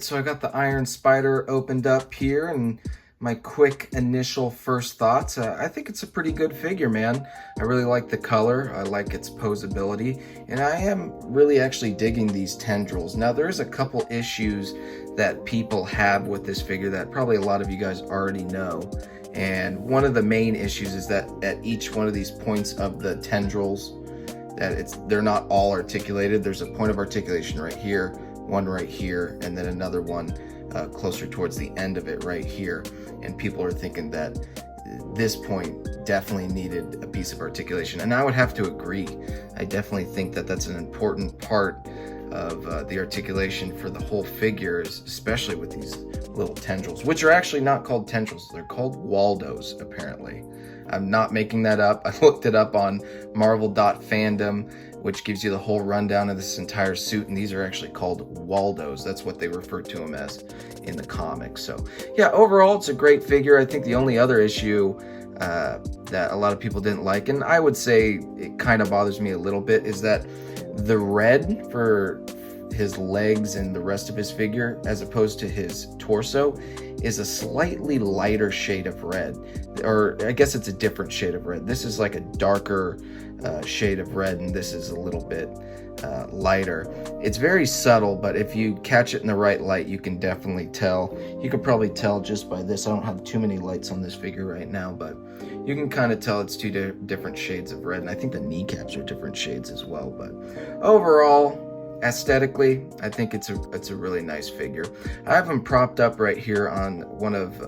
so I got the Iron Spider opened up here, and my quick initial first thoughts. I think it's a pretty good figure, man. I really like the color, I like its posability, and I am really actually digging these tendrils. Now, there's a couple issues that people have with this figure that probably a lot of you guys already know. And one of the main issues is that at each one of these points of the tendrils, they're not all articulated. There's a point of articulation right here, one right here, and then another one closer towards the end of it right here. And people are thinking that this point definitely needed a piece of articulation, and I would have to agree. I definitely think that that's an important part of the articulation for the whole figure, especially with these little tendrils, which are actually not called tendrils. They're called Waldos, apparently. I'm not making that up. I looked it up on Marvel.fandom, which gives you the whole rundown of this entire suit, and these are actually called Waldos. That's what they refer to them as in the comics. So yeah, overall it's a great figure. I think the only other issue that a lot of people didn't like, and I would say it kind of bothers me a little bit, is that the red for his legs and the rest of his figure, as opposed to his torso, is a slightly lighter shade of red. Or I guess it's a different shade of red. This is like a darker shade of red, and this is a little bit lighter. It's very subtle, but if you catch it in the right light, you can definitely tell. You could probably tell just by this. I don't have too many lights on this figure right now, but you can kind of tell it's two different shades of red, and I think the kneecaps are different shades as well. But overall, aesthetically, I think it's a really nice figure. I have him propped up right here on one of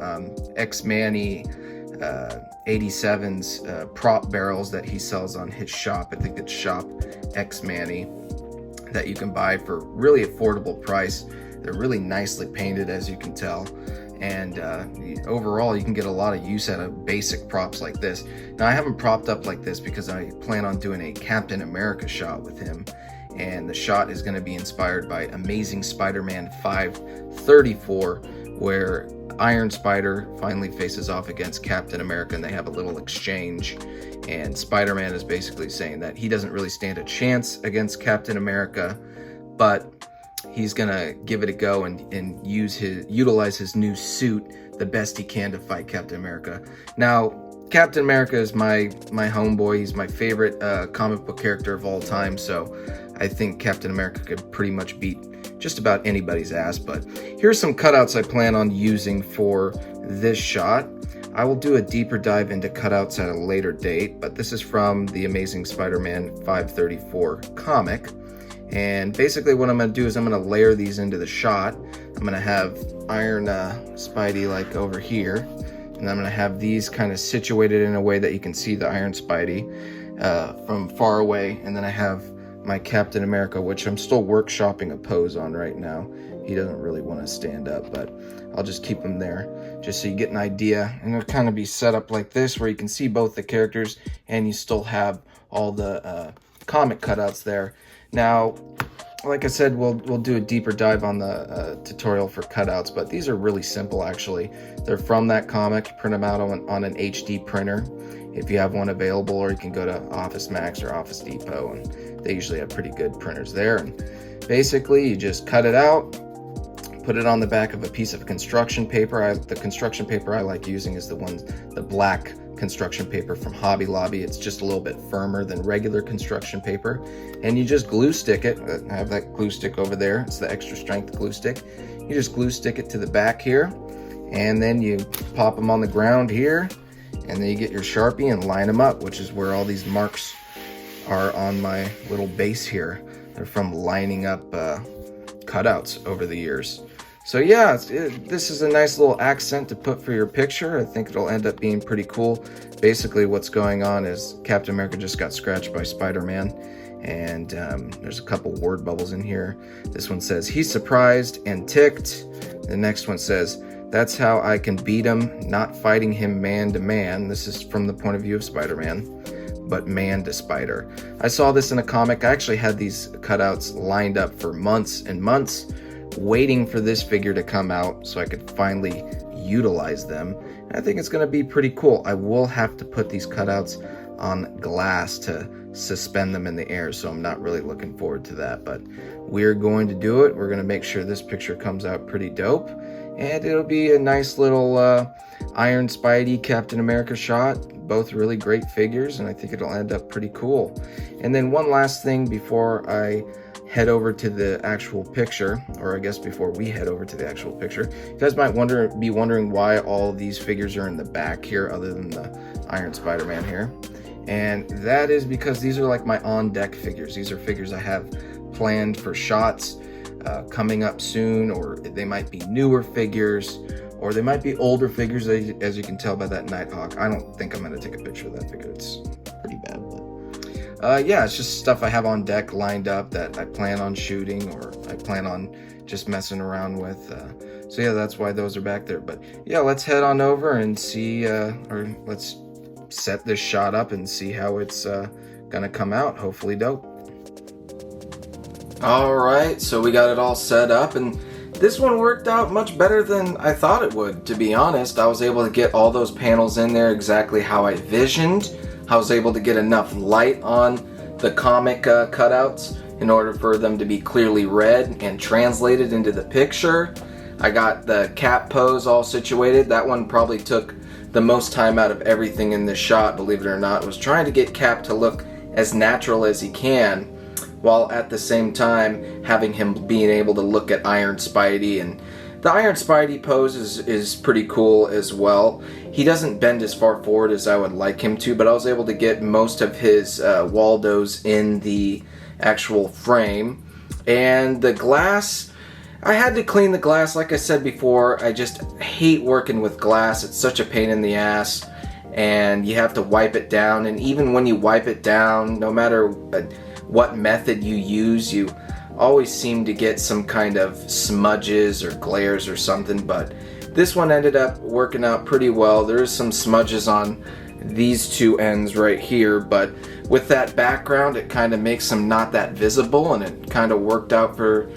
X-Manny 87's prop barrels that he sells on his shop. I think it's Shop X-Manny, that you can buy for really affordable price. They're really nicely painted, as you can tell, and overall you can get a lot of use out of basic props like this. Now, I have him propped up like this because I plan on doing a Captain America shot with him, and the shot is going to be inspired by Amazing Spider-Man 534, where Iron Spider finally faces off against Captain America, and they have a little exchange, and Spider-Man is basically saying that he doesn't really stand a chance against Captain America, but he's gonna give it a go and utilize his new suit the best he can to fight Captain America. Now, Captain America is my homeboy. He's my favorite comic book character of all time, so I think Captain America could pretty much beat just about anybody's ass. But here's some cutouts I plan on using for this shot. I will do a deeper dive into cutouts at a later date, but this is from the Amazing Spider-Man 534 comic. And basically what I'm going to do is I'm going to layer these into the shot. I'm going to have Iron Spidey like over here, and I'm going to have these kind of situated in a way that you can see the Iron Spidey from far away, and then I have my Captain America, which I'm still workshopping a pose on right now. He doesn't really want to stand up, but I'll just keep him there just so you get an idea. And it'll kind of be set up like this, where you can see both the characters and you still have all the comic cutouts there. Now, like I said, we'll do a deeper dive on the tutorial for cutouts, but these are really simple actually. They're from that comic. You print them out on an HD printer if you have one available, or you can go to Office Max or Office Depot, and they usually have pretty good printers there. And basically you just cut it out, put it on the back of a piece of construction paper. The construction paper I like using is the black construction paper from Hobby Lobby. It's just a little bit firmer than regular construction paper, and you just glue stick it. I have that glue stick over there. It's the extra strength glue stick. You just glue stick it to the back here, and then you pop them on the ground here, and then you get your Sharpie and line them up, which is where all these marks are on my little base here. They're from lining up cutouts over the years. So yeah, this is a nice little accent to put for your picture. I think it'll end up being pretty cool. Basically what's going on is Captain America just got scratched by Spider-Man, and there's a couple word bubbles in here. This one says, "He's surprised and ticked." The next one says, "That's how I can beat him, not fighting him man to man." This is from the point of view of Spider-Man, but man to Spider. I saw this in a comic. I actually had these cutouts lined up for months and months, waiting for this figure to come out so I could finally utilize them. And I think it's going to be pretty cool. I will have to put these cutouts on glass to suspend them in the air, so I'm not really looking forward to that, but we're going to do it. We're going to make sure this picture comes out pretty dope, and it'll be a nice little Iron Spidey Captain America shot. Both really great figures, and I think it'll end up pretty cool. And then one last thing before I head over to the actual picture, or I guess before we head over to the actual picture, you guys might be wondering why all these figures are in the back here other than the Iron Spider-Man here. And that is because these are like my on-deck figures. These are figures I have planned for shots coming up soon, or they might be newer figures, or they might be older figures, as you can tell by that Nighthawk. I don't think I'm going to take a picture of that figure. It's pretty bad, but yeah, it's just stuff I have on deck lined up that I plan on shooting, or I plan on just messing around with. So yeah, that's why those are back there. But yeah, let's head on over and see, or let's set this shot up and see how it's gonna come out. Hopefully dope. All right, so we got it all set up, and this one worked out much better than I thought it would, to be honest. I was able to get all those panels in there exactly how I visioned. I was able to get enough light on the comic cutouts in order for them to be clearly read and translated into the picture. I got the Cap pose all situated. That one probably took the most time out of everything in this shot, believe it or not. I was trying to get Cap to look as natural as he can, while at the same time having him being able to look at Iron Spidey. And the Iron Spidey pose is pretty cool as well. He doesn't bend as far forward as I would like him to, but I was able to get most of his Waldos in the actual frame. And the glass, I had to clean the glass. Like I said before, I just hate working with glass. It's such a pain in the ass, and you have to wipe it down. And even when you wipe it down, no matter what method you use, you always seem to get some kind of smudges or glares or something. But this one ended up working out pretty well. There is some smudges on these two ends right here, but with that background, it kind of makes them not that visible, and it kind of worked out for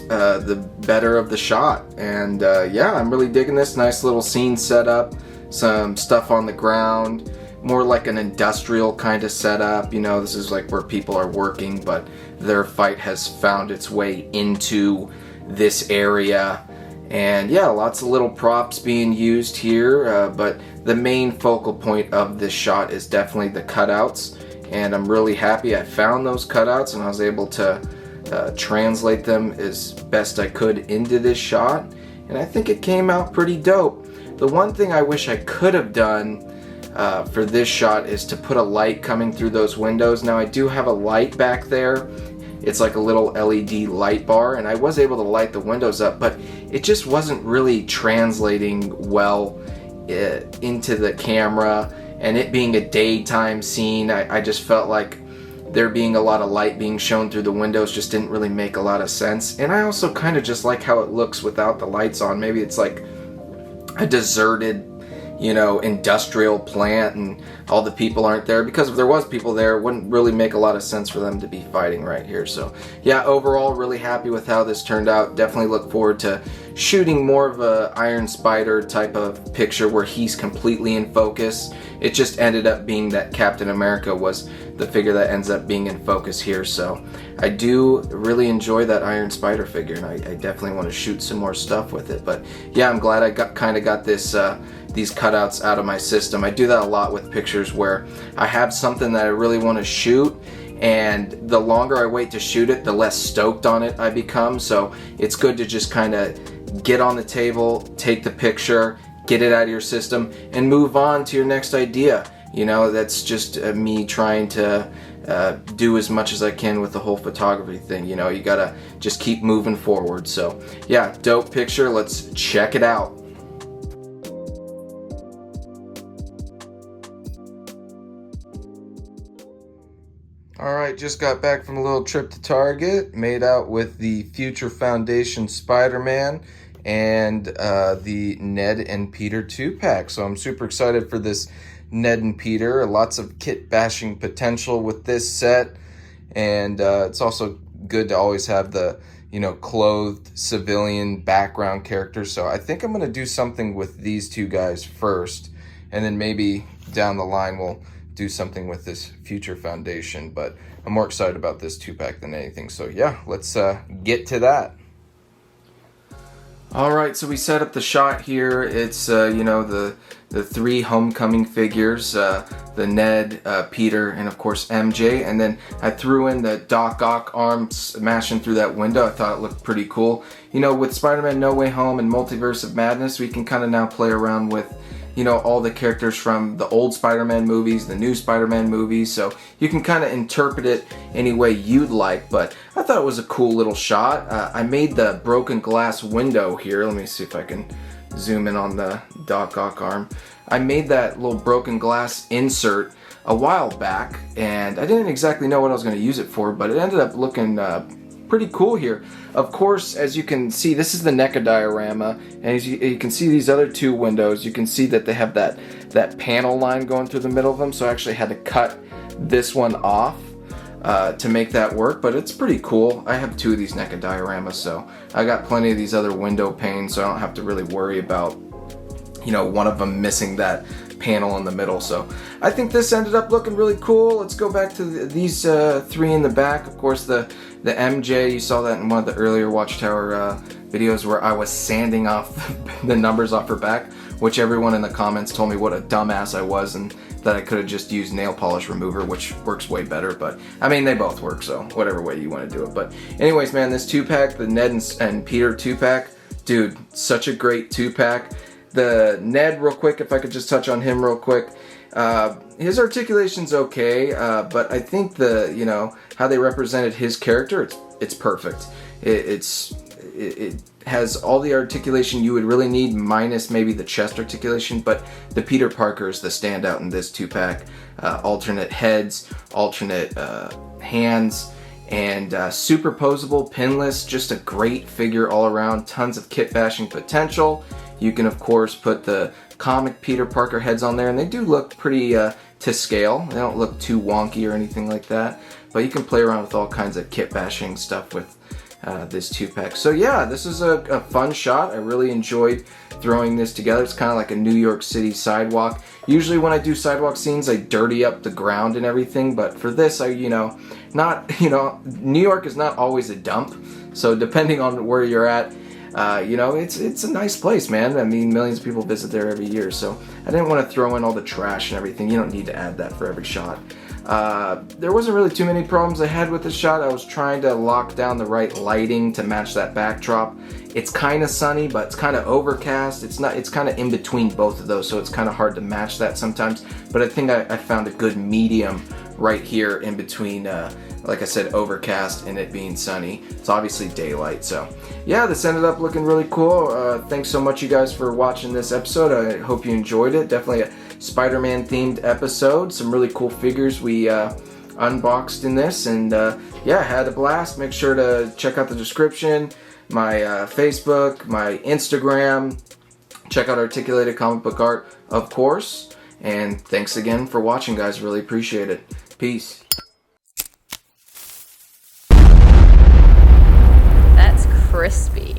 the better of the shot. And yeah, I'm really digging this. Nice little scene setup, some stuff on the ground, more like an industrial kind of setup. You know, this is like where people are working, but their fight has found its way into this area. And yeah, lots of little props being used here, but the main focal point of this shot is definitely the cutouts. And I'm really happy I found those cutouts, and I was able to translate them as best I could into this shot. And I think it came out pretty dope. The one thing I wish I could have done for this shot is to put a light coming through those windows. Now I do have a light back there. It's like a little LED light bar, and I was able to light the windows up, but it just wasn't really translating well into the camera. And it being a daytime scene, I just felt like there being a lot of light being shown through the windows just didn't really make a lot of sense. And I also kind of just like how it looks without the lights on. Maybe it's like a deserted, you know, industrial plant and all the people aren't there, because if there was people there, it wouldn't really make a lot of sense for them to be fighting right here. So yeah, overall really happy with how this turned out. Definitely look forward to shooting more of a Iron Spider type of picture where he's completely in focus. It just ended up being that Captain America was the figure that ends up being in focus here. So I do really enjoy that Iron Spider figure, and I definitely want to shoot some more stuff with it. But yeah, I'm glad I kind of got this these cutouts out of my system. I do that a lot with pictures where I have something that I really want to shoot, and the longer I wait to shoot it, the less stoked on it I become. So it's good to just kind of get on the table, take the picture, get it out of your system, and move on to your next idea. You know, that's just me trying to do as much as I can with the whole photography thing. You know, you gotta just keep moving forward. So yeah, dope picture. Let's check it out. Alright, just got back from a little trip to Target, made out with the Future Foundation Spider-Man and the Ned and Peter 2-pack. So I'm super excited for this Ned and Peter. Lots of kit bashing potential with this set, and it's also good to always have the, you know, clothed civilian background characters. So I think I'm going to do something with these two guys first, and then maybe down the line we'll do something with this future foundation. But I'm more excited about this 2-pack than anything. So yeah, let's get to that. All right, so we set up the shot here. It's you know, the 3 homecoming figures, the Ned, Peter, and of course MJ. And then I threw in the Doc Ock arm smashing through that window. I thought it looked pretty cool. You know, with Spider-Man No Way Home and Multiverse of Madness, we can kind of now play around with, you know, all the characters from the old Spider-Man movies, the new Spider-Man movies, so you can kind of interpret it any way you'd like. But I thought it was a cool little shot. I made the broken glass window here. Let me see if I can zoom in on the Doc Ock arm. I made that little broken glass insert a while back, and I didn't exactly know what I was going to use it for, but it ended up looking pretty cool here. Of course, as you can see, this is the NECA diorama, and as you can see these other 2 windows, you can see that they have that panel line going through the middle of them, so I actually had to cut this one off to make that work, but it's pretty cool. I have 2 of these NECA dioramas, so I got plenty of these other window panes, so I don't have to really worry about, you know, one of them missing that panel in the middle. So I think this ended up looking really cool. Let's go back to these 3 in the back. Of course, the MJ, you saw that in one of the earlier Watchtower videos where I was sanding off the numbers off her back, which everyone in the comments told me what a dumbass I was and that I could have just used nail polish remover, which works way better. But I mean, they both work, so whatever way you want to do it. But anyways, man, this 2-pack, the Ned and Peter 2-pack, dude, such a great 2-pack. The Ned, real quick, if I could just touch on him real quick. His articulation's okay, but I think you know, how they represented his character, it's perfect. It has all the articulation you would really need, minus maybe the chest articulation, but the Peter Parker is the standout in this 2-pack. Alternate heads, alternate hands, and superposable, pinless, just a great figure all around. Tons of kit bashing potential. You can of course put the comic Peter Parker heads on there, and they do look pretty to scale. They don't look too wonky or anything like that, but you can play around with all kinds of kit bashing stuff with this 2-pack. So yeah, this is a fun shot. I really enjoyed throwing this together. It's kind of like a New York City sidewalk. Usually when I do sidewalk scenes, I dirty up the ground and everything, but for this, New York is not always a dump, so depending on where you're at, you know, it's a nice place, man. I mean, millions of people visit there every year, so I didn't want to throw in all the trash and everything. You don't need to add that for every shot. There wasn't really too many problems I had with this shot. I was trying to lock down the right lighting to match that backdrop. It's kind of sunny, but it's kind of overcast. It's kind of in between both of those, so it's kind of hard to match that sometimes. But I think I found a good medium right here in between, like I said, overcast and it being sunny. It's obviously daylight, so yeah, this ended up looking really cool. Thanks so much, you guys, for watching this episode. I hope you enjoyed it. Definitely a Spider-Man themed episode. Some really cool figures we unboxed in this, and yeah, had a blast. Make sure to check out the description, my Facebook, my Instagram. Check out Articulated Comic Book Art, of course. And thanks again for watching, guys. Really appreciate it. Peace. That's crispy.